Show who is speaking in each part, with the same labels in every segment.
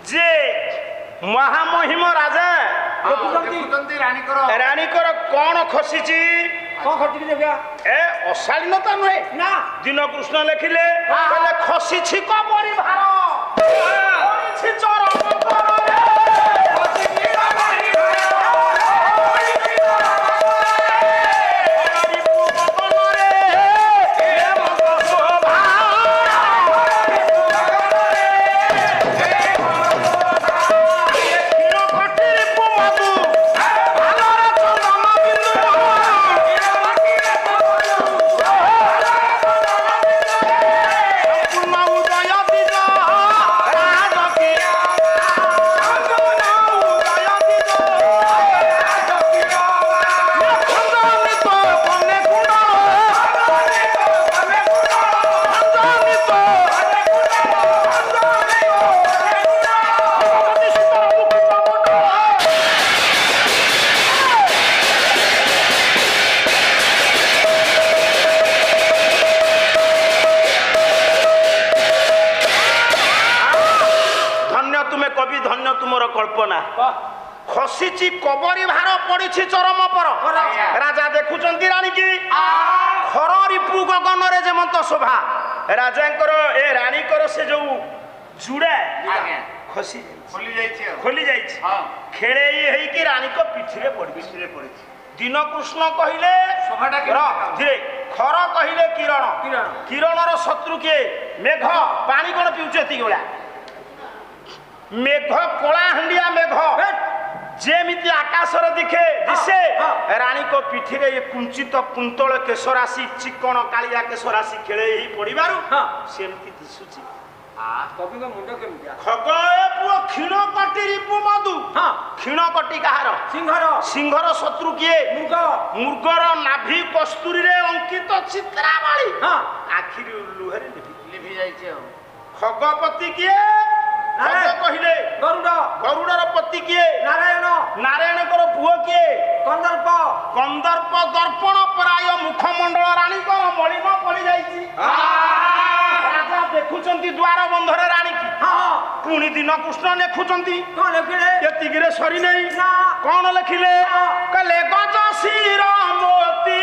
Speaker 1: जे महामहिम राजा राणीकर कौन खसीची ए अशालीनता नुहे ना दिन कृष्ण लिखिले खसीची कबरी भार खसीची कबरी भार पड़ी चरम पर राजा देखुचंती रानी की खर रिपु गगन रे जेमंत शोभा राजांकर ए रानीकर से जो जुड़ा खसी खोली जाइछि खेले हेई की रानी को पिठिरे पड़ी दिन कृष्ण कहिले धीरे खर कहिले किरण किरणर शत्रु के मेघ पानी कोन पिउचेती गोला मेघ कला हंडिया मेघ जेमिति आकाशर दिखे दिसे रानी को पिठी रे कुंचित कुंतल केशराशी चिकण कालिया केशराशी खेले ही पड़िबारु सेमति दिसुची
Speaker 2: कवि को मुंड केमिया
Speaker 1: खगए पुओ खिण कटी रिपु मधु खिण कटी कहार सिंहर शत्रु किए मुर्गर नाभि कस्तूरी रे अंकित चित्रावली आखिर लुहरे लिभि जाइछे खगपति किए कहले गरुडर पति किए नारायण पुओ किए कंदर्प दर्पण प्राय मुखमंडल रानी मलिन पड़ राजा देखुचंती द्वार बंधर रानी की पुणी दिन कृष्ण लेखुचंती एतिगिरे सरी नहीं कौन लिखिले कले गज शिर मोती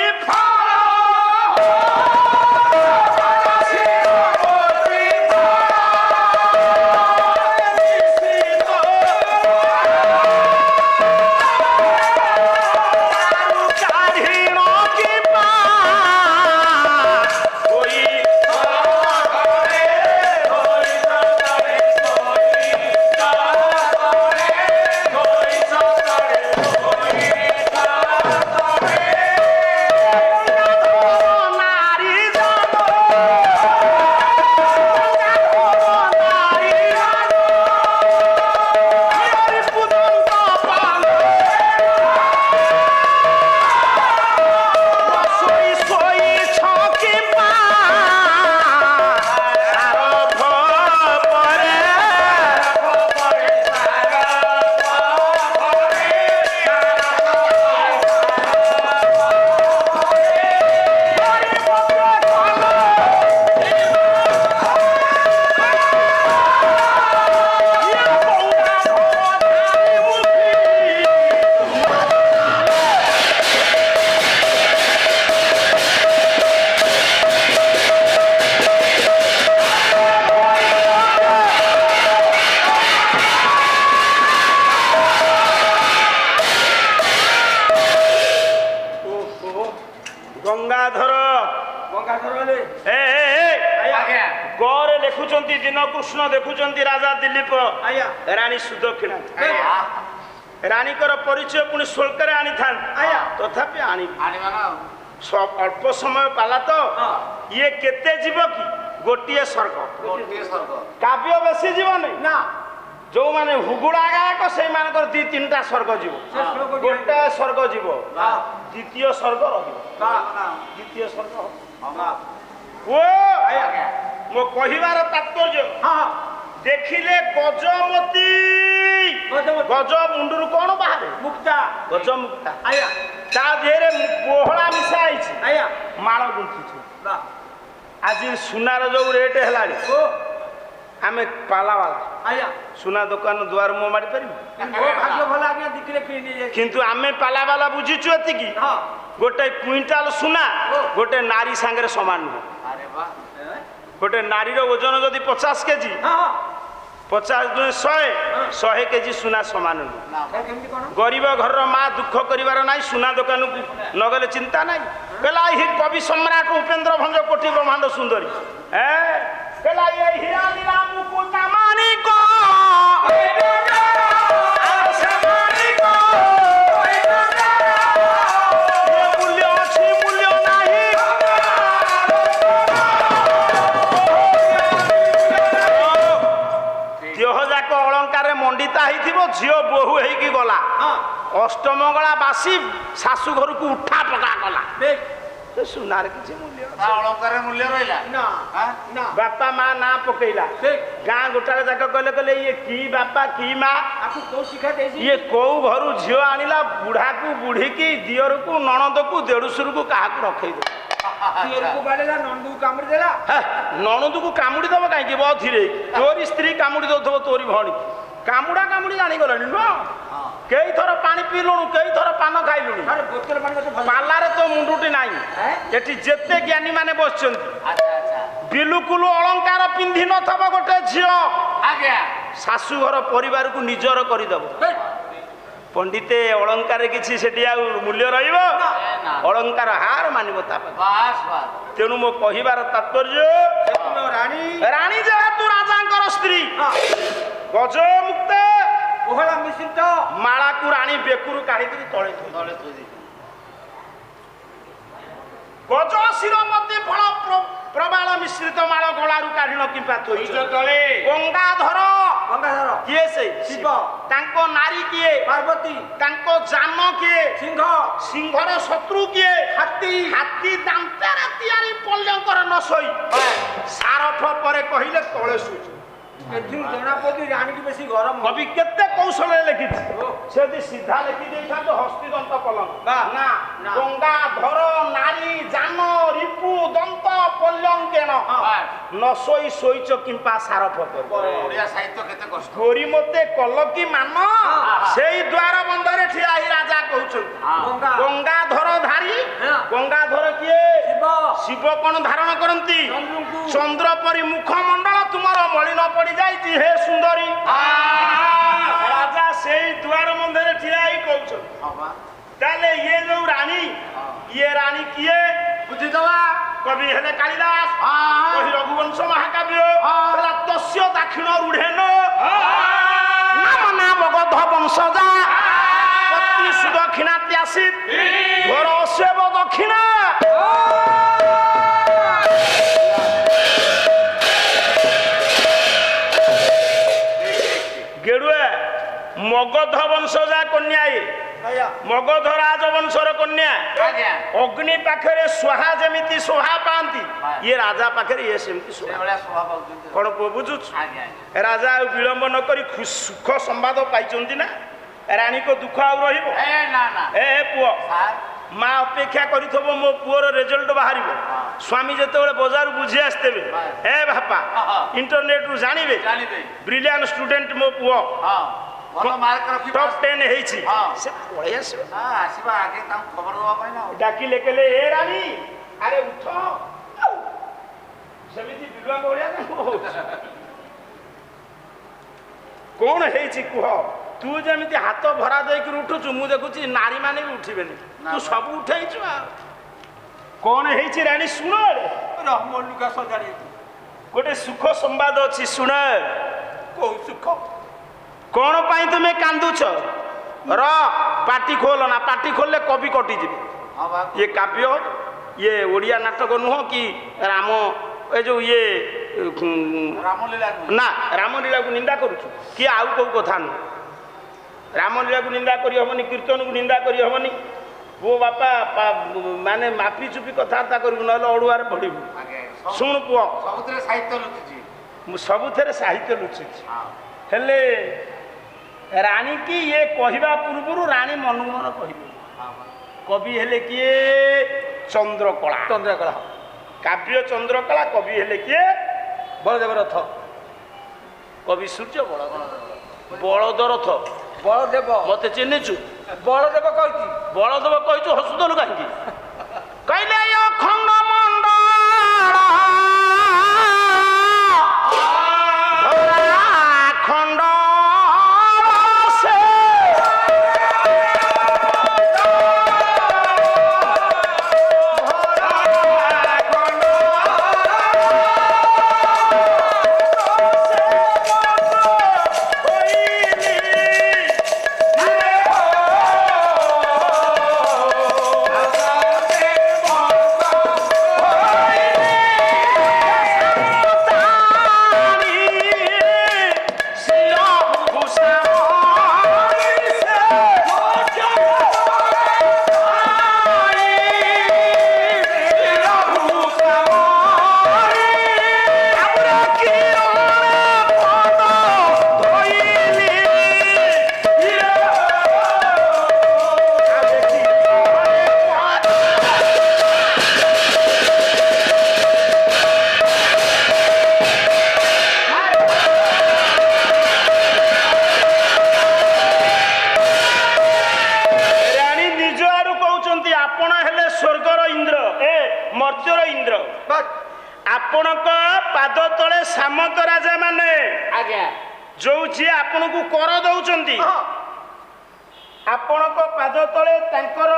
Speaker 1: कृष्ण देखुचंती राजा दिलीप रानी सुदक्षिणा रानीकर परिचय पुणी शुल्क आनी था तथापि आनी सब अल्प समय पाला तो ये केते जीव कि गोटे स्वर्ग काव्य बेसी जीव नहीं जो माने हुगुड़ा गायक से मानकर दी तीनटा स्वर्ग जीव गोटे स्वर्ग जीव द्वितीय स्वर्ग द्वितीय स्वर्ग मो कहिबार तात्पर्य देखिले गजमती गज मुंडरू कौन बाहर मुक्ता गज मुक्ता ता देहरे पोहड़ा मिसा माल गुंथी आज सुनार जो रेट है ଆମେ ପାଲାବାଲା
Speaker 2: ଆଜ୍ଞା
Speaker 1: ସୁନା ଦୋକାନ ଦୁଆର ମୁହଁ ମାରି ପାରିବୁ
Speaker 2: ମୋ ଭାଗ୍ୟ ଭଲ ଆଜ୍ଞା ଦେଖିଲେ କିଣି ନେଇଯାଇଛି
Speaker 1: କିନ୍ତୁ ଆମେ ପାଲାବାଲା ବୁଝିଛୁ ଏତିକି
Speaker 2: ହଁ
Speaker 1: ଗୋଟେ କ୍ୱିଣ୍ଟାଲ ସୁନା ଗୋଟେ ନାରୀ ସାଙ୍ଗରେ ସମାନ ନୁହଁ
Speaker 2: ଆରେ ବା
Speaker 1: ଗୋଟେ ନାରୀର ଓଜନ ଯଦି 50 କେଜି
Speaker 2: ହଁ ହଁ
Speaker 1: 50 100 କେଜି ସୁନା ସମାନ ନୁହଁ
Speaker 2: କେମିତି କଣ
Speaker 1: ଗରିବ ଘରର ମା ଦୁଃଖ କରିବାର ନାହିଁ ସୁନା ଦୋକାନକୁ ନଗଲେ ଚିନ୍ତା ନାହିଁ କହିଲା ଏହି କବି ସମ୍ରାଟ ଉପେନ୍ଦ୍ର ଭଞ୍ଜ କୋଟି ବ୍ରହ୍ମାଣ୍ଡ ସୁନ୍ଦରୀ କହିଲା ଏ ହୀରା লীলা ମୁକୁଟ ମାଣିକ ମୂଲ୍ୟ ଅଛି ମୂଲ୍ୟ ନାହିଁ ଦେହ ଯାକ ଅଳଙ୍କାରରେ ମଣ୍ଡିତା ହେଇଥିବ ଝିଅ ବୋହୂ ହେଇକି ଗଲା
Speaker 2: ହଁ
Speaker 1: ଅଷ୍ଟମଙ୍ଗଳା ବାସି ଶାଶୁ ଘରକୁ ଉଠା ପକା କଲା
Speaker 2: ଦେଖ
Speaker 1: ସେ ସୁନାର କିଛି ମୂଲ୍ୟ
Speaker 3: ତା ଅଳଙ୍କାର ମୂଲ୍ୟ ରହିଲା
Speaker 2: ନା ନା
Speaker 1: ବାପା ମା ନାଁ ପକେଇଲା
Speaker 2: ଦେଖ
Speaker 1: ଗାଁ ଗୋଟାକ ଯାକ କହିଲେ କହିଲେ ଇଏ କି ବାପା କି ମା
Speaker 2: ଆକୁ କୋଉ ଶିକ୍ଷା ଦେଇଛି
Speaker 1: ଇଏ କୋଉ ଘରୁ ଝିଅ ଆଣିଲା ବୁଢାକୁ ବୁଢୀକି ଦିଅରକୁ ନଣନ୍ଦକୁ ଦେଢୁଶୁରକୁ କାହାକୁ ରଖେଇଦେଲା
Speaker 2: ଝିଅକୁ ବାଡେଇଲା ନନ୍ଦୁକୁ କାମୁଡି ଦେଲା
Speaker 1: ନଣନ୍ଦକୁ କାମୁଡି ଦବ କାହିଁକି ବଧିରେ ତୋରି ସ୍ତ୍ରୀ କାମୁଡି ଦଉଥିବ ତୋରି ଭଉଣୀ କାମୁଡା କାମୁଡି ଜାଣିଗଲାଣି ନୁହଁ କେଇ ଥର ପାଣି ପିଇଲୁଣୁ କେଇ ଥର ପାନ ଖାଇଲୁଣି
Speaker 2: ଆରେ ବୋତଲ ପାଣି କେତେ ଭଲ
Speaker 1: ପାଲାରେ ତ ମୁଣ୍ଡୁଟି ନାହିଁ
Speaker 2: ହେଁ?
Speaker 1: ଏଠି ଯେତେ ଜ୍ଞାନୀ ମାନେ ବସିଛନ୍ତି
Speaker 3: ଆଚ୍ଛା ଆଚ୍ଛା
Speaker 1: ବିଲୁକୁଲ ଅଳଙ୍କାର ପିନ୍ଧି ନଥବ ଗୋଟେ ଝିଅ
Speaker 3: ଆଜ୍ଞା
Speaker 1: ଶାଶୁଘର ପରିବାରକୁ ନିଜର କରିଦବ
Speaker 2: ଦେଖ
Speaker 1: ପଣ୍ଡିତେ ଅଳଙ୍କାରରେ କିଛି ସେଠି ଆଉ ମୂଲ୍ୟ ରହିବ
Speaker 3: ନା।
Speaker 1: ଅଳଙ୍କାର ହାର ମାନିବ ତା ପାଖରେ
Speaker 3: ବାସ୍ ବାସ୍
Speaker 1: ତେଣୁ ମୋ କହିବାର ତାତ୍ପର୍ଯ୍ୟ
Speaker 2: ତୁମେ ରାଣୀ
Speaker 1: ରାଣୀ ଯେହେତୁ ରାଜାଙ୍କର ସ୍ତ୍ରୀ
Speaker 2: ହଁ
Speaker 1: ଗଜ ମୁକ୍ତ
Speaker 2: କୋହଳା ମିଶ୍ରିତ
Speaker 1: ମାଳାକୁ ରାଣୀ ବେକୁରୁ କାଢିକିରି ତଳେ ଥୋଇ
Speaker 3: ତଳେ ଥୋଇ ଦେଇଛି
Speaker 1: ଗଜ ଶିରମତି ଫଳ ପ୍ରବାଳ ମିଶ୍ରିତ ମାଳ ଗଳାରୁ କାଢିଣ କିମ୍ବା ଥୋଇଛ
Speaker 3: ତଳେ
Speaker 1: ଗଙ୍ଗାଧର
Speaker 2: ଗଙ୍ଗାଧର
Speaker 1: କିଏ ସେ
Speaker 2: ଶିବ
Speaker 1: ତାଙ୍କ ନାରୀ କିଏ
Speaker 2: ପାର୍ବତୀ
Speaker 1: ତାଙ୍କ ଜାନ କିଏ
Speaker 2: ସିଂହ
Speaker 1: ସିଂହର ଶତ୍ରୁ କିଏ
Speaker 2: ହାତୀ
Speaker 1: ହାତୀ ଦାନ୍ତରେ ତିଆରି ପଲ୍ୟଙ୍କର ନ ଶୋଇ ସାରଥ ପରେ କହିଲେ ତଳେ ଶୋଇଛ
Speaker 2: ଏଥିରୁ ଜଣା ପଡୁଛି ରାଣୀକି ବେଶୀ ଗରମ
Speaker 1: କବି କେତେ କୌଶଳରେ ଲେଖିଛି ସେ ଯଦି ସିଧା ଲେଖି ଦେଇଥାନ୍ତେ ହସ୍ତିଦନ୍ତ ପଲଙ୍କ
Speaker 2: ବା,
Speaker 1: ନା
Speaker 2: ନା।
Speaker 1: ଗଙ୍ଗାଧର ନାରୀ ଜାନ ରିପୁ ଦନ୍ତ ପଲ୍ୟଙ୍କେଣ ନ ଶୋଇ ଶୋଇଛ କିମ୍ପା ସାରଥ କରି
Speaker 3: ଓଡ଼ିଆ ସାହିତ୍ୟ କେତେ କଷ୍ଟ
Speaker 1: ଗୋରି ମତେ କଲ କି ମାନ ସେଇ ଦ୍ୱାର ବନ୍ଧରେ ଠିଆ ହେଇ ରାଜା କହୁଛନ୍ତି
Speaker 2: ଗଙ୍ଗା
Speaker 1: ଗଙ୍ଗାଧର ଧାରୀ
Speaker 2: ହଁ।
Speaker 1: ଗଙ୍ଗାଧର କିଏ
Speaker 2: ଶିବ
Speaker 1: ଶିବ କଣ ଧାରଣ କରନ୍ତି
Speaker 2: ଚନ୍ଦ୍ରଙ୍କୁ
Speaker 1: ଚନ୍ଦ୍ର ପରି ମୁଖମଣ୍ଡଳ ତୁମର ମଳିନ ପଡି ଯାଇଛି ହେ ସୁନ୍ଦରୀ ରାଜା ସେଇ ଦ୍ୱାର ବନ୍ଧରେ ଠିଆ ହେଇ କହୁଛନ୍ତି
Speaker 3: ହବା
Speaker 1: ତାହେଲେ ଇଏ ଯୋଉ ରାଣୀ ଇଏ ରାଣୀ କିଏ
Speaker 3: ବୁଝିଦବା
Speaker 1: କବି ହେଲେ କାଳିଦାସ କହି ରଘୁବଂଶ ମହାକାବ୍ୟ ତସ୍ୟ ଦାକ୍ଷିଣ ରୁଢେନ ନାମ ନାମ ଗଧ ବଂଶଜା ପତ୍ନୀ ସୁଦକ୍ଷିଣାତି ଆସିତ ଘୋର ଅଶ୍ଵେବ ଦକ୍ଷିଣା ଗେଡୁଆ ମଗଧ ବଂଶଜା କନ୍ୟା ଇଏ
Speaker 2: ଆଜ୍ଞା
Speaker 1: ମଗଧ ରାଜବଂଶର କନ୍ୟା
Speaker 3: ଆଜ୍ଞା
Speaker 1: ଅଗ୍ନି ପାଖରେ ସ୍ୱାହା ଯେମିତି ଶୋଭା ପାଆନ୍ତି ଇଏ ରାଜା ପାଖରେ ଇଏ ସେମିତି ଶୋଭା
Speaker 3: ସେଇଭଳିଆ ସ୍ୱଭାବ ପାଉଛନ୍ତି
Speaker 1: କଣ ପୁଅ ବୁଝୁଛୁ
Speaker 3: ଆଜ୍ଞା
Speaker 1: ରାଜା ଆଉ ବିଳମ୍ବ ନ କରି ସୁଖ ସମ୍ବାଦ ପାଇଛନ୍ତି ନା ରାଣୀଙ୍କ ଦୁଃଖ ଆଉ ରହିବ
Speaker 3: ଏ ନା ନା
Speaker 1: ଏ ପୁଅ
Speaker 3: ସାର୍
Speaker 1: ମା ଅପେକ୍ଷା କରିଥିବ ମୋ ପୁଅର ରେଜଲ୍ଟ ବାହାରିବ ସ୍ୱାମୀ ଯେତେବେଳେ ବଜାର ବୁଝି ଆସିଥିବେ ଏ ବାପା ଇଣ୍ଟରନେଟରୁ ଜାଣିବେ
Speaker 3: ଜାଣିବେ
Speaker 1: ବ୍ରିଲିଆଣ୍ଟ ଷ୍ଟୁଡେଣ୍ଟ ମୋ ପୁଅ
Speaker 3: ହଁ ଭଲ ମାର୍କ ରଖି
Speaker 1: ଟପ୍ 10 ହେଇଛି
Speaker 3: ହଁ।
Speaker 1: ସେ ପଳେଇ ଆସିବ
Speaker 3: ଆସିବା ଆଗେ ତାଙ୍କୁ ଖବର ଦେବା ପାଇଁ ନା
Speaker 1: ଡାକିଲେ କହିଲେ ଏ ରାଣୀ ଆରେ ଉଠ ସେମିତି ବିଲୁଆଙ୍କ ଭଳିଆ କାହିଁ ହଉଛୁ? କଣ ହେଇଛି କୁହ ତୁ ଯେମିତି ହାତ ଭରା ଦେଇକି ଉଠୁଛୁ ମୁଁ ଦେଖୁଛି ନାରୀ ମାନେ ବି ଉଠିବେନି ତୁ ସବୁ ଉଠେଇଛୁ ଆଉ କଣ ହେଇଛି ରାଣୀ ଶୁଣ
Speaker 2: ରହମନ ଲୁଗା ସଜାଡି
Speaker 1: ଗୋଟେ ସୁଖ ସମ୍ବାଦ ଅଛି ଶୁଣ
Speaker 2: କୋଉ ସୁଖ
Speaker 1: କଣ ପାଇଁ ତୁମେ କାନ୍ଦୁଛ ର ପାଟି ଖୋଲ ନା ପାଟି ଖୋଲିଲେ କବି କଟିଯିବେ
Speaker 3: ହଁ ବା
Speaker 1: ଇଏ କାବ୍ୟ ଇଏ ଓଡ଼ିଆ ନାଟକ ନୁହଁ କି ରାମ ଏ ଯୋଉ ଇଏ
Speaker 3: ରାମଲୀଳା ନୁହେଁ
Speaker 1: ନା ରାମଲୀଳାକୁ ନିନ୍ଦା କରୁଛୁ କି ଆଉ କୋଉ କଥା ନୁହଁ ରାମଲୀଳାକୁ ନିନ୍ଦା କରିହବନି କୀର୍ତ୍ତନକୁ ନିନ୍ଦା କରିହବନି ପୁଅ ବାପା ମାନେ ମାପି ଚୁପି କଥାବାର୍ତ୍ତା କରିବୁ ନହେଲେ ଅଡୁଆରେ ପଢିବୁ
Speaker 3: ଆଜ୍ଞା
Speaker 1: ଶୁଣ ପୁଅ
Speaker 3: ସବୁଥିରେ ସାହିତ୍ୟ ଲୁଚିଛି
Speaker 1: ମୁଁ ସବୁଥିରେ ସାହିତ୍ୟ ଲୁଚିଛି
Speaker 3: ହଁ
Speaker 1: ହେଲେ ରାଣୀ କି ଇଏ କହିବା ପୂର୍ବରୁ ରାଣୀ ମନକୁ ମନ କହିବେ
Speaker 3: ହଁ ବା
Speaker 1: କବି ହେଲେ କିଏ ଚନ୍ଦ୍ରକଳା
Speaker 2: ଚନ୍ଦ୍ରକଳା
Speaker 1: କାବ୍ୟ ଚନ୍ଦ୍ରକଳା କବି ହେଲେ କିଏ
Speaker 2: ବଳଦେବ ରଥ
Speaker 1: କବି ସୂର୍ଯ୍ୟ ବଳଦ ରଥ
Speaker 2: ବଳଦେବ
Speaker 1: ମତେ ଚିହ୍ନିଛୁ?
Speaker 2: ବଳଦେବ କହିଛି
Speaker 1: ବଳଦେବ କହିଛୁ, ହସୁଦନୁ କାହିଁକି? କହିଲେ ଅଖଣ୍ଡ ମଣ୍ଡଳ ଖଣ୍ଡ ସେ ମର୍ତ୍ତ୍ୟର ଇନ୍ଦ୍ର। ଆପଣଙ୍କ ପାଦ ତଳେ ସାମନ୍ତ ରାଜା ମାନେ
Speaker 3: ଆଜ୍ଞା
Speaker 1: ଯୋଉ ଯିଏ ଆପଣଙ୍କୁ କର ଦଉଛନ୍ତି, ଆପଣଙ୍କ ପାଦ ତଳେ ତାଙ୍କର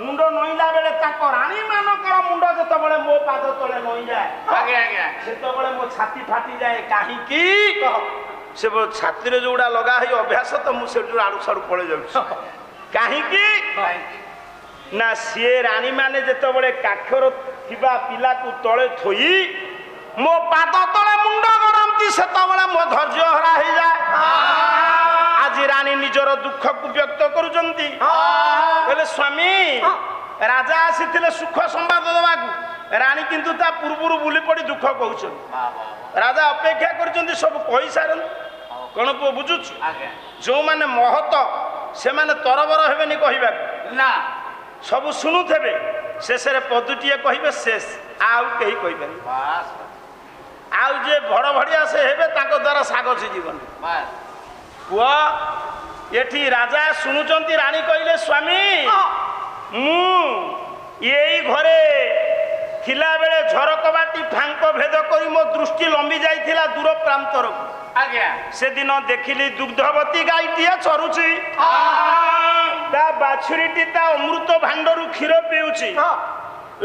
Speaker 1: ମୁଣ୍ଡ ନଇଁଲା ବେଳେ ତାଙ୍କ ରାଣୀ ମାନଙ୍କର ମୁଣ୍ଡ ଯେତେବେଳେ ମୋ ପାଦ ତଳେ ନଇଁଯାଏ,
Speaker 3: ଆଜ୍ଞା ଆଜ୍ଞା
Speaker 1: ସେତେବେଳେ ମୋ ଛାତି ଫାଟିଯାଏ। କାହିଁକି? ସେ ଛାତିରେ ଯୋଉଟା ଲଗା ହେଇ ଅଭ୍ୟାସ ତ ମୁଁ ସେଠୁ ଆଡୁ ସାଡୁ ପଳେଇ ଯାଉଛି। କାହିଁକି ନା ସିଏ ରାଣୀ ମାନେ ଯେତେବେଳେ କାଖର ଥିବା ପିଲାକୁ ତଳେ ଥୋଇ ମୋ ପାଦ ତଳେ ମୁଣ୍ଡ ଗଡ଼ାନ୍ତି, ସେତେବେଳେ ମୋ ଧୈର୍ଯ୍ୟ ହରା ହେଇଯାଏ। ଆଜି ରାଣୀ ନିଜର ଦୁଃଖକୁ ବ୍ୟକ୍ତ କରୁଛନ୍ତି। କହିଲେ ସ୍ୱାମୀ, ରାଜା ଆସିଥିଲେ ସୁଖ ସମ୍ବାଦ ଦେବାକୁ, ରାଣୀ କିନ୍ତୁ ତା ପୂର୍ବରୁ ବୁଲି ପଡି ଦୁଃଖ କହୁଛନ୍ତି। ରାଜା ଅପେକ୍ଷା କରିଛନ୍ତି ସବୁ କହିସାରନ୍ତୁ। କଣ ପୁଅ ବୁଝୁଛୁ? ଯୋଉମାନେ ମହତ ସେମାନେ ତରବର ହେବେନି କହିବାକୁ,
Speaker 3: ନା
Speaker 1: ସବୁ ଶୁଣୁଥିବେ, ଶେଷରେ ପଦୁଟିଏ କହିବେ, ଶେଷ ଆଉ କେହି କହିପାରିବେ। ଆଉ ଯିଏ ଭଡ଼ ଭଡ଼ିଆ ସେ ହେବେ, ତାଙ୍କ ଦ୍ୱାରା ଶାଗ ସିଝିବନି। ପୁଅ ଏଠି ରାଜା ଶୁଣୁଛନ୍ତି, ରାଣୀ କହିଲେ ସ୍ୱାମୀ, ମୁଁ ଏଇ ଘରେ ଥିଲାବେଳେ ଝରକ ବାଟି ଫାଙ୍କ ଭେଦ କରି ମୋ ଦୃଷ୍ଟି ଲମ୍ବି ଯାଇଥିଲା ଦୂର ପ୍ରାନ୍ତରକୁ।
Speaker 3: ଆଜ୍ଞା
Speaker 1: ସେଦିନ ଦେଖିଲି ଦୁଗ୍ଧବତୀ ଗାଈଟିଏ ଚରୁଛି, ତା ବାଛୁରୀଟି ତା ଅମୃତ ଭାଣ୍ଡରୁ କ୍ଷୀର ପିଉଛି,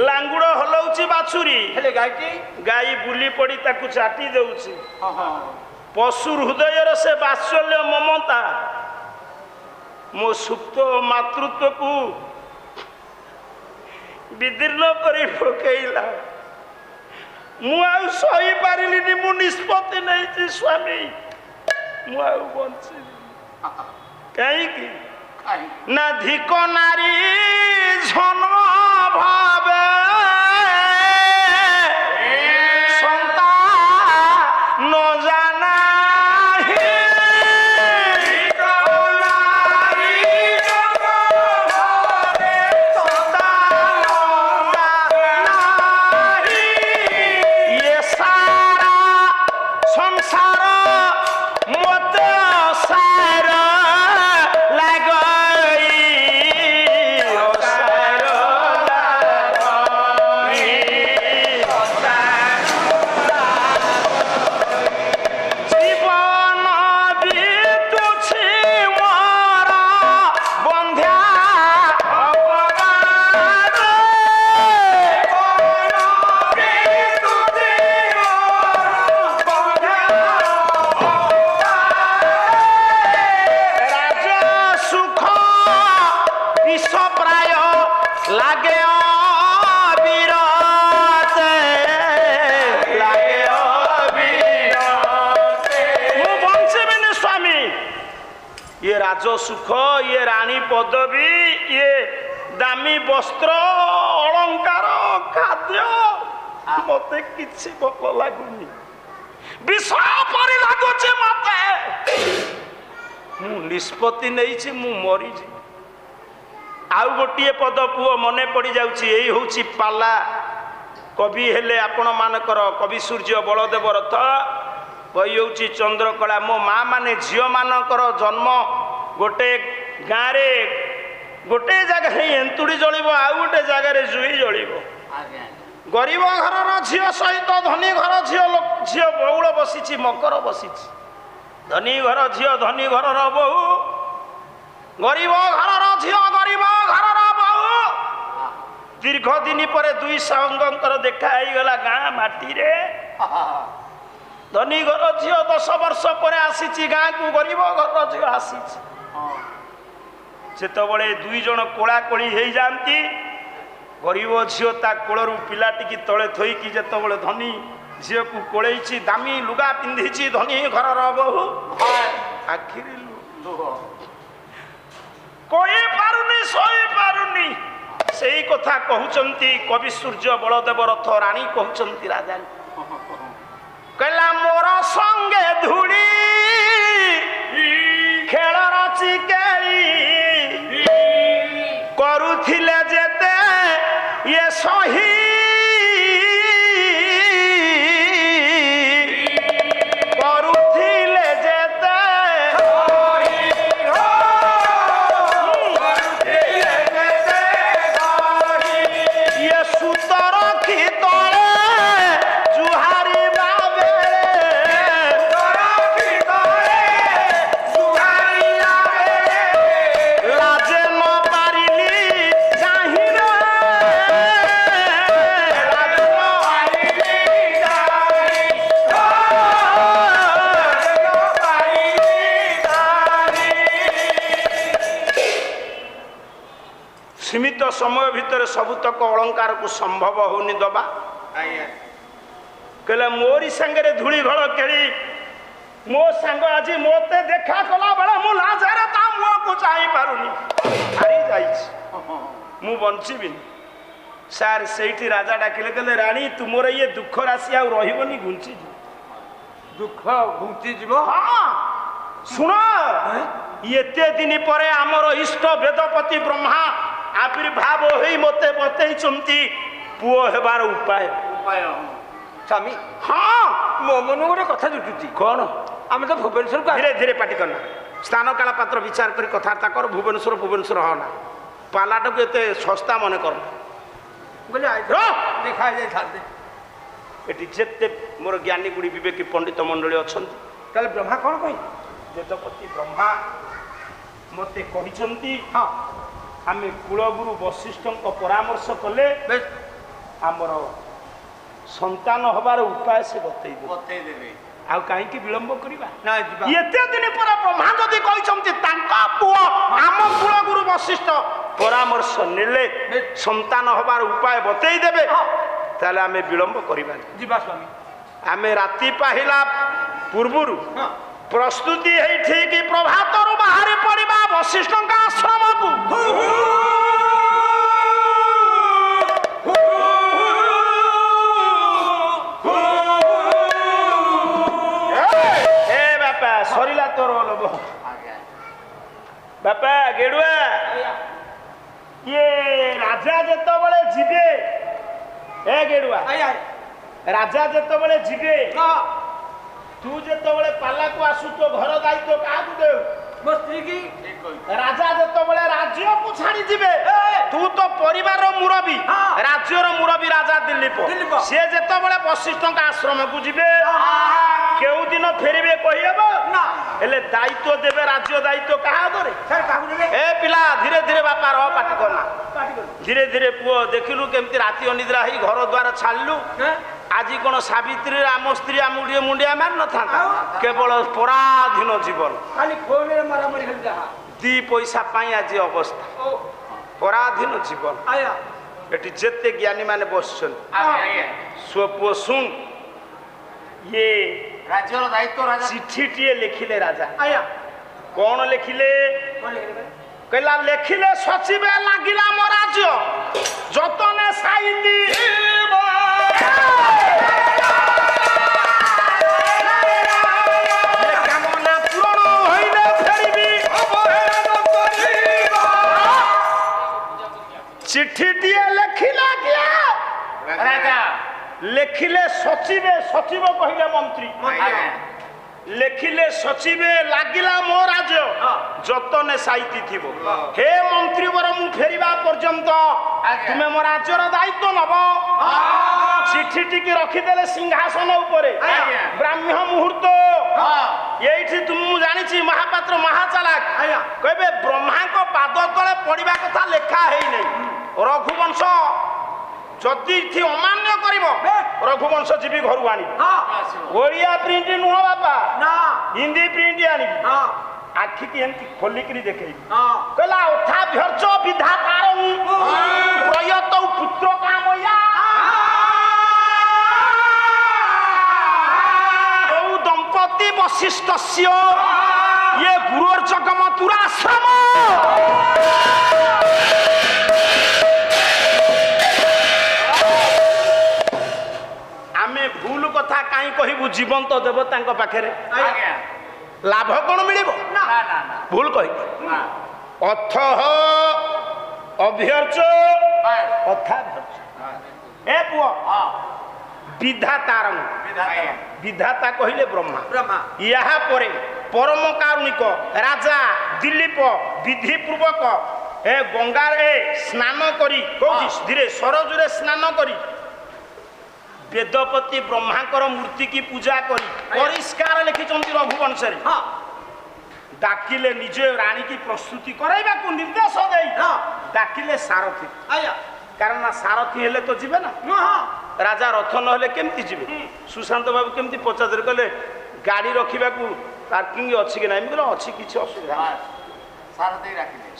Speaker 1: ଲାଙ୍ଗୁଡ଼ ହଲଉଛି ବାଛୁରୀ,
Speaker 2: ହେଲେ ଗାଈଟି
Speaker 1: ଗାଈ ବୁଲି ପଡ଼ି ତାକୁ ଚାଟି ଦେଉଛି। ପଶୁ ହୃଦୟର ସେ ବାତ୍ସଲ୍ୟ ମମତା ମୋ ସୁପ୍ତ ମାତୃତ୍ୱକୁ ବିଦୀର୍ଣ୍ଣ କରି ପକେଇଲା। ମୁଁ ଆଉ ସହିପାରିଲିନି, ମୁଁ ନିଷ୍ପତ୍ତି ନେଇଛି ସ୍ୱାମୀ, ମୁଁ ଆଉ ବଞ୍ଚିବି। କାହିଁକି ନା ଧିକ ନାରୀ ଝନ ଭାବେ ସନ୍ତାନ ଜାନା ସୁଖ, ଇଏ ରାଣୀ ପଦବୀ, ଇଏ ଦାମୀ ବସ୍ତ୍ର ଅଳଙ୍କାର ଖାଦ୍ୟ ମତେ କିଛି ଭଲ ଲାଗୁନି, ବିଷ ପରି ଲାଗୁଛି ମତେ। ମୁଁ ନିଷ୍ପତ୍ତି ନେଇଛି, ମୁଁ ମରିଛି। ଆଉ ଗୋଟିଏ ପଦ ପୁଅ ମନେ ପଡି ଯାଉଛି, ଏଇ ହଉଛି ପାଲା। କବି ହେଲେ ଆପଣ ମାନଙ୍କର କବି ସୂର୍ଯ୍ୟ ବଳଦେବ ରଥ। ବହି ହେଉଛି ଚନ୍ଦ୍ରକଳା। ମୋ ମା ମାନେ ଝିଅମାନଙ୍କର ଜନ୍ମ ଗୋଟେ ଗାଁରେ ଗୋଟେ ଜାଗାରେ ଏନ୍ତୁଡ଼ି ଜଳିବ, ଆଉ ଗୋଟେ ଜାଗାରେ ଜୁଇ ଜଳିବ।
Speaker 3: ଆଜ୍ଞା
Speaker 1: ଗରିବ ଘରର ଝିଅ ସହିତ ଧନୀ ଘର ଝିଅ ବଉଳ ବସିଛି, ମକର ବସିଛି। ଧନୀ ଘର ଝିଅ ଧନୀ ଘରର ବୋହୂ, ଗରିବ ଘରର ଝିଅ ଗରିବ ଘରର ବୋହୂ। ଦୀର୍ଘ ଦିନ ପରେ ଦୁଇ ସାଙ୍ଗଙ୍କର ଦେଖା ହେଇଗଲା ଗାଁ ମାଟିରେ। ଧନୀ ଘର ଝିଅ 10 ବର୍ଷ ପରେ ଆସିଛି ଗାଁକୁ, ଗରିବ ଘରର ଝିଅ ଆସିଛି। ଯେତେବେଳେ ଦୁଇ ଜଣ କୋଳାକୋଳି ହେଇଯାଆନ୍ତି, ଗରିବ ଝିଅ ତା କୋଳରୁ ପିଲାଟିକି ତଳେ ଥୋଇକି ଯେତେବେଳେ ଧନୀ ଝିଅକୁ କୋଳେଇଛି, ଦାମୀ ଲୁଗା ପିନ୍ଧିଛି ଧନୀ ଘରର ବୋହୂ, ଆଖିରେ ଲୁହ, କହିପାରୁନି ଶୋଇପାରୁନି। ସେଇ କଥା କହୁଛନ୍ତି କବି ସୂର୍ଯ୍ୟ ବଳଦେବ ରଥ ରାଣୀ କହୁଛନ୍ତି ରାଜା, କହିଲା ମୋର ସଙ୍ଗେ ଧୂଳି ଖେଳ ରଚି କେଳି କରୁଥିଲେ ଯେତେ ଇଏ ସହି କରୁଥିଲେ ଯେତେ ଇଏ ସୁତ ରଖି ତଳେ ଜୁହାରିବା ବେଳେ ଲାଜେ ନ ପାରିଲି ଚାହିଁରେ ସୀମିତ ସମୟ ଭିତରେ ସବୁତକ ଅଳଙ୍କାରକୁ ସମ୍ଭବ ହଉନି ଦବା।
Speaker 3: ଆଜ୍ଞା
Speaker 1: କହିଲା ମୋରି ସାଙ୍ଗରେ ଧୂଳି ଘଳ ଖେଳି ମୋ ସାଙ୍ଗ ଆଜି ମୋତେ ଦେଖା କଲା ବେଳେ ମୁଁ ଲାଜରେ ତା ମୁହଁକୁ ଚାହିଁ ପାରୁନି, ହାରି ଯାଇଛି, ମୁଁ ବଞ୍ଚିବିନି। ସାର୍ ସେଇଠି ରାଜା ଡାକିଲେ, କହିଲେ ରାଣୀ ତୁମର ଇଏ ଦୁଃଖ ରାଶି ଆଉ ରହିବନି, ଘୁଞ୍ଚିଯିବ।
Speaker 2: ଦୁଃଖ ଘୁଞ୍ଚିଯିବ।
Speaker 1: ହଁ ଶୁଣ, ଏତେ ଦିନ ପରେ ଆମର ଇଷ୍ଟ ବେଦପତି ବ୍ରହ୍ମା ଆବିର୍ଭାବ ହେଇ ମୋତେ ବତେଇଛନ୍ତି ପୁଅ ହେବାର ଉପାୟ।
Speaker 3: ଉପାୟ
Speaker 2: ସ୍ୱାମୀ,
Speaker 1: ହଁ
Speaker 2: ମୋ ମନକୁ ଗୋଟେ କଥା ଜୁଟୁଛି।
Speaker 1: କଣ?
Speaker 2: ଆମେ ତ ଭୁବନେଶ୍ୱରକୁ
Speaker 1: ଧୀରେ ଧୀରେ ପାଟି କରନା, ସ୍ଥାନ କାଳ ପାତ୍ର ବିଚାର କରି କଥାବାର୍ତ୍ତା କର। ଭୁବନେଶ୍ୱର ହନା, ପାଲାଟାକୁ ଏତେ ଶସ୍ତା ମନେ କର।
Speaker 2: ଦେଖା ଯାଇଥାନ୍ତେ।
Speaker 1: ଏଠି ଯେତେ ମୋର ଜ୍ଞାନୀ ଗୁଡ଼ି ବିବେକୀ ପଣ୍ଡିତ ମଣ୍ଡଳୀ ଅଛନ୍ତି,
Speaker 2: ତାହେଲେ ବ୍ରହ୍ମା କ'ଣ କହି?
Speaker 1: ବେଦପତି ବ୍ରହ୍ମା ମୋତେ କହିଛନ୍ତି,
Speaker 2: ହଁ
Speaker 1: ଆମେ କୁଳଗୁରୁ ବଶିଷ୍ଠଙ୍କ ପରାମର୍ଶ କଲେ
Speaker 2: ବେଶ
Speaker 1: ଆମର ସନ୍ତାନ ହବାର ଉପାୟ ସେ ବତେଇଦେବେ।
Speaker 3: ବତେଇ ଦେବେ।
Speaker 1: ଆଉ କାହିଁକି ବିଳମ୍ବ କରିବା?
Speaker 2: ନା ଯିବା।
Speaker 1: ଏତେ ଦିନ ପରେ ବ୍ରହ୍ମା ଯଦି କହିଛନ୍ତି ତାଙ୍କ ପୁଅ ଆମ କୁଳଗୁରୁ ବଶିଷ୍ଠ ପରାମର୍ଶ ନେଲେ ସନ୍ତାନ ହବାର ଉପାୟ ବତେଇ ଦେବେ, ତାହେଲେ ଆମେ ବିଳମ୍ବ କରିବାନି।
Speaker 2: ଯିବା ସ୍ୱାମୀ।
Speaker 1: ଆମେ ରାତି ପାହିଲା ପୂର୍ବରୁ
Speaker 2: ହଁ
Speaker 1: ପ୍ରସ୍ତୁତି ହେଇ ଠିକ ପ୍ରଭାତରୁ ବାହାରି ପଡ଼ିବା ବଶିଷ୍ଠଙ୍କ ଆଶ୍ରମକୁ। ଏ ବାପା ସରିଲା ତୋର ଲୋଭ।
Speaker 3: ଆଜ୍ଞା
Speaker 1: ବାପା ଗେଡୁଆ, ଇଏ ରାଜା ଯେତେବେଳେ ଯିବେ, ଏ ଗେଡୁଆ, ରାଜା ଯେତେବେଳେ ଯିବେ, ତୁ ଯେତେବେଳେ ପାଲାକୁ ଆସୁ ତୋ ଘର ଦାୟିତ୍ୱ କାହାକୁ ଦେଉ?
Speaker 2: ମୋ ସ୍ତ୍ରୀ କି।
Speaker 3: ଠିକ କହିଛୁ।
Speaker 1: ରାଜା ଯେତେବେଳେ ରାଜ୍ୟକୁ ଛାଡି ଯିବେ, ତୁ ତ ପରିବାରର ମୁରବୀ, ରାଜ୍ୟର ମୁରବୀ ରାଜା ଦିଲ୍ଲୀପ, ସିଏ ଯେତେବେଳେ ବଶିଷ୍ଠଙ୍କ ଆଶ୍ରମକୁ ଯିବେ, କେଉଁ ଦିନ ଫେରିବେ କହିହେବ? ହେଲେ ଦାୟିତ୍ୱ ଦେବେ, ରାଜ୍ୟ ଦାୟିତ୍ୱ କାହା ହାତରେ? ଏ ପିଲା ଧୀରେ ଧୀରେ ବାପା ରହ, ପାଟି କରନା। ଧୀରେ ଧୀରେ ପୁଅ, ଦେଖିଲୁ କେମିତି ରାତି ଅନିଦ୍ରା ହେଇ ଘର ଦ୍ୱାର ଛାଡ଼ିଲୁ। ଆଜି କ'ଣ ସାବିତ୍ରୀରେ ଆମ ସ୍ତ୍ରୀ ଆମକୁ ଟିକେ ମୁଣ୍ଡିଆ ମାରି ନଥାନ୍ତା? କେବଳ ପରାଧୀନ ଜୀବନ,
Speaker 2: ଖାଲି ଫୋନରେ ମାରାମାରି ହେଲେ ଯାହା।
Speaker 1: 2 ପଇସା ପାଇଁ ଆଜି ଅବସ୍ଥା, ପରାଧୀନ ଜୀବନ। ଏଠି ଯେତେ ଜ୍ଞାନୀ ମାନେ ବସିଛନ୍ତି,
Speaker 3: ଆଜ୍ଞା
Speaker 1: ପୁଅ ଶୁଣ, ଇଏ
Speaker 3: ରାଜ୍ୟର ଦାୟିତ୍ୱ ରାଜା
Speaker 1: ଚିଠିଟିଏ ଲେଖିଲେ ରାଜା।
Speaker 2: ଆଜ୍ଞା
Speaker 1: କ'ଣ ଲେଖିଲେ? କହିଲା ଲେଖିଲେ ସଚିବେ ଲାଗିଲା ମୋ ରାଜ୍ୟ ଯତନେ ସାଇତି କାମନା ପୂରଣ ହଇଲେ ଫେରିବି। ଚିଠିଟିଏ ଲେଖିଲା କିଏ?
Speaker 3: ରାଜା
Speaker 1: ଲେଖିଲେ ସଚିବେ, ସଚିବ କହିଲେ ମନ୍ତ୍ରୀ।
Speaker 3: ଆଜ୍ଞା
Speaker 1: লেখিলে সচিবে লাগিলা মো রাজ্য যতনে সাইতি থিব হে মন্ত্রী বর মু ফেরিবা পর্যন্ত তুমি মো রাজ্যর দায়িত্ব নব চিঠিটিকে রখিদেলে সিংহাসন উপরে ব্রাহ্মী মুহূর্ত এইটি তুমি জানিছি মহাপাত্র মহাচালাক কইবে ব্রহ্মাঙ্ক পাদ তলে পড়িবা কথা লেখা হেই নাই রঘুবংশ যদি এটি অমান্য করিব রঘুবংশ জীবী ঘরু আনিব ওড়িয়া প্রিন্ট নুহ বাপা হিন্দি প্রিন্ট আনিবি আখিকি এমতি খোলিকি দেখেইবি কইলা অথা ভর্চ বিধাতার প্রয়ত পুত্র কাময়া ও দম্পতি বশিষ্ঠস্য ইয়ে গুরুর জগমতুর আশ্রম ভুল কথা কাই কহিবু জীবন্ত দেবতাঙ্ক পাখেরে লাভ কোন মিলিব ভুল কহি অর্থ অভ্যর্চ অর্থাভ্যর্চ এ পুଅ বিধাতার বিধাতা কহিলে ব্রহ্মা ইহা পরে পরম কারুণিক রাজা দিলীপ বিধিপূর্বক এ গঙ্গারে স্নান করি কৌছি ধীরে সরজুরে স্নান করি বেদপতি ব্রহ্মাঙ্কর মূর্তি কি পূজা করি পরিষ্কার লিখিছেন রঘুবংশে ডাকিলে নিজে রানী কি প্রস্তুতি করাইবা নির্দেশ দেই ডাকিলে সারথি কারণ সারথি হলে তো যাবে না রাজা রথ নহলে কেমতি যাবে সুশান্ত বাবু কেমতি পচারে কলে গাড়ি রখিবা পার্কিং অছি কি না আমি বলে অছি কিছু অসুবিধা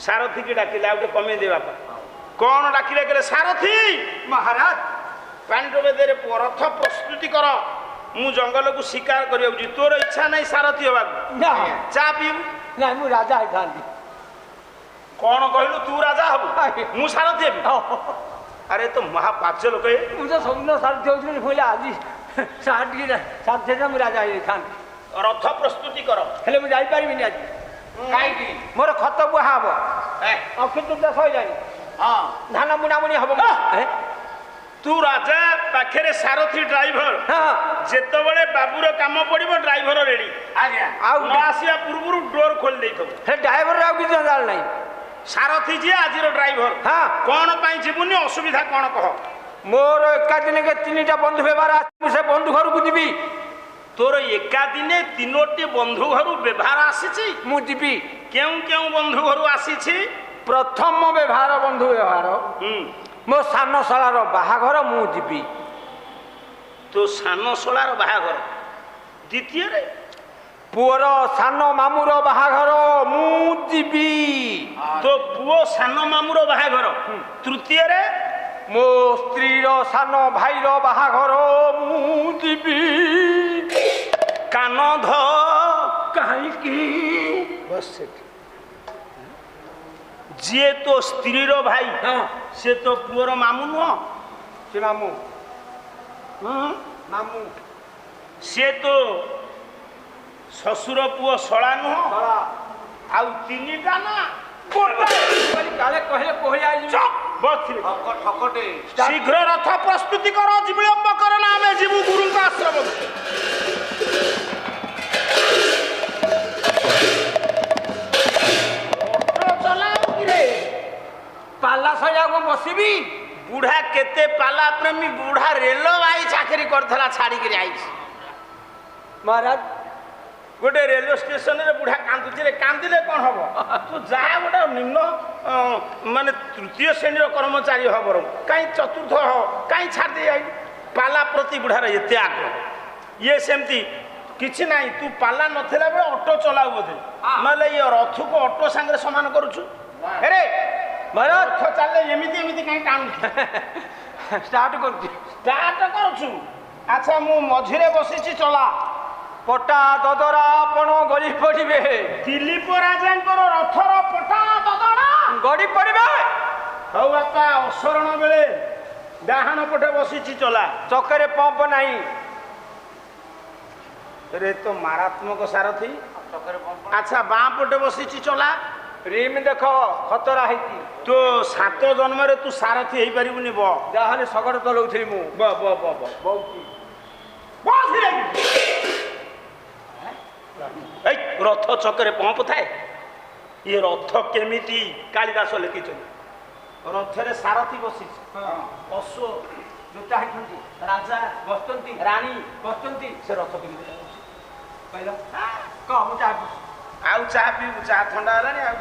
Speaker 1: সারথি কি ডাকিলে আর গোটে কমে দেবা কোন ডাকিলে গেলে সারথি মহারাজ পাণ্ডবেদের রথ প্রস্তুতি কর মু জঙ্গলকু শিকার করিବାକୁ ଯିବି ତୋର ଇଚ୍ଛା ନାହିଁ ସାରଥି ହେବାକୁ ଚା ପିଇବୁ
Speaker 2: ନା ମୁଁ ରାଜା ହେଇଥାନ୍ତି
Speaker 1: କଣ କହିଲୁ ତୁ ରାଜା ହବୁ ମୁଁ ସାରଥି ହେବି ଆରେ ତ ମହାପାଚ ଲୋକ
Speaker 2: ମୁଁ ତ ସବୁଦିନ ସାରଥି ହଉଥିଲି କହିଲେ ଆଜି ସାରଥି ମୁଁ ରାଜା ହେଇଥାନ୍ତି
Speaker 1: ରଥ ପ୍ରସ୍ତୁତି କର
Speaker 2: ହେଲେ ମୁଁ ଯାଇପାରିବିନି ଆଜି
Speaker 3: କାହିଁକି
Speaker 2: ମୋର ଖତ ବୁହା ହବ ଅକ୍ଷିତୃତୀୟା ସଇଲାଣି ଧାନ ବୁଣାବୁଣି ହବ
Speaker 1: तू राजा पाखे सारथी ड्राइवर जितेबले बाबूर काम पड़ो ड्राइवर रेडी आसिया पूर्व डोर खोल
Speaker 2: ड्राइवर ना
Speaker 1: सारथी जी आज ड्राइवर कौन जीवनी असुविधा कौन कह
Speaker 2: मोर एका दिन के 3टा बंधु व्यवहार से बंधु घर को जीवी
Speaker 1: तोर एका दिने 3टी बंधु घर व्यवहार आसी
Speaker 2: मुझी
Speaker 1: क्यों क्यों बंधु घर आसी
Speaker 2: प्रथम व्यवहार बंधु व्यवहार मो सान शालार बाहाघर मु जीवी
Speaker 1: तो सान शालार बाहाघर द्वितीय रे
Speaker 2: पुअर सान मामुर बाहाघर मु जीवी
Speaker 1: तो पुओ सान मामुर बाहाघर तृतीय रे
Speaker 2: मो स्त्रीर सान भाईर बाहाघर मु जीवी
Speaker 1: कान ध
Speaker 2: कहीं
Speaker 1: बस जी तो स्त्री रो भाई से तो पुअर मामू नुह
Speaker 2: से मामू मामू
Speaker 1: से तो ससुर पुओ शला नुह आउ 3टा ना
Speaker 2: काले कहले कहले
Speaker 3: ठकटे
Speaker 1: शीघ्र रथ प्रस्तुति करो विलंब कर ना आमे जीवु गुरु का आश्रम
Speaker 2: पाला सजा को बसबी
Speaker 1: बुढ़ा केते पाला प्रेमी बुढ़ा रेलवे चाकरी करथला छाड़ी के आई
Speaker 2: महाराज
Speaker 1: गोटे रेलवे स्टेशन रे बुढ़ा कांदुची रे कांदिले कोन हबो तू जा गोटे निम्न माने तृतीय श्रेणी कर्मचारी हबर काई चतुर्थ हो काई छाड़ दे आई पाला प्रति बुढ़ा रे एते आग्रह ये सेमती किछि नाही तू पाला नथिला बे ऑटो चलाउ बोधे नले ये रथ को ऑटो संगे समान करूछु अरे
Speaker 2: महाराज
Speaker 1: रथ चलले एमिति एमिति काई टाणु
Speaker 2: स्टार्ट
Speaker 1: करूछु अच्छा मु मझिरे बसिछि चला
Speaker 2: पटा ददरा आपण गली पड़िबे
Speaker 1: दिलीप राजांकर रथर पटा ददरा
Speaker 2: गड़ी पड़िबे
Speaker 1: हौ बापा असरण बेले डाहाण पटे बसिछि चला
Speaker 2: चकरे पंप नाही
Speaker 1: रे तो मारात्मक सारथी अच्छा बाँ पटे बसिछि चला
Speaker 2: रिम देख खतरा हैती
Speaker 1: तो 7 जन्म रे तू सारथी हेई परिबुनी ब
Speaker 2: जाहले सगड़ चलौथि मु
Speaker 1: ब ब ब ब बहुती बस रे ରଥ ଚକରେ ପମ୍ପ ଥାଏ ଇଏ ରଥ କେମିତି କାଳିଦାସ ଲେଖିଛନ୍ତି ରଥରେ ସାରଥି ବସିଛି ଅଶ୍ୱ ଜୋତା ହେଇଛନ୍ତି ରାଜା ବସିଛନ୍ତି ରାଣୀ ବସିଛନ୍ତି ସେ ରଥ କେମିତି କହିଲ କହ ମୁଁ ଚା ପିଉଛି ଆଉ ଚା ପିଇବୁ ଚା ଥଣ୍ଡା ହେଲାଣି ଆଉ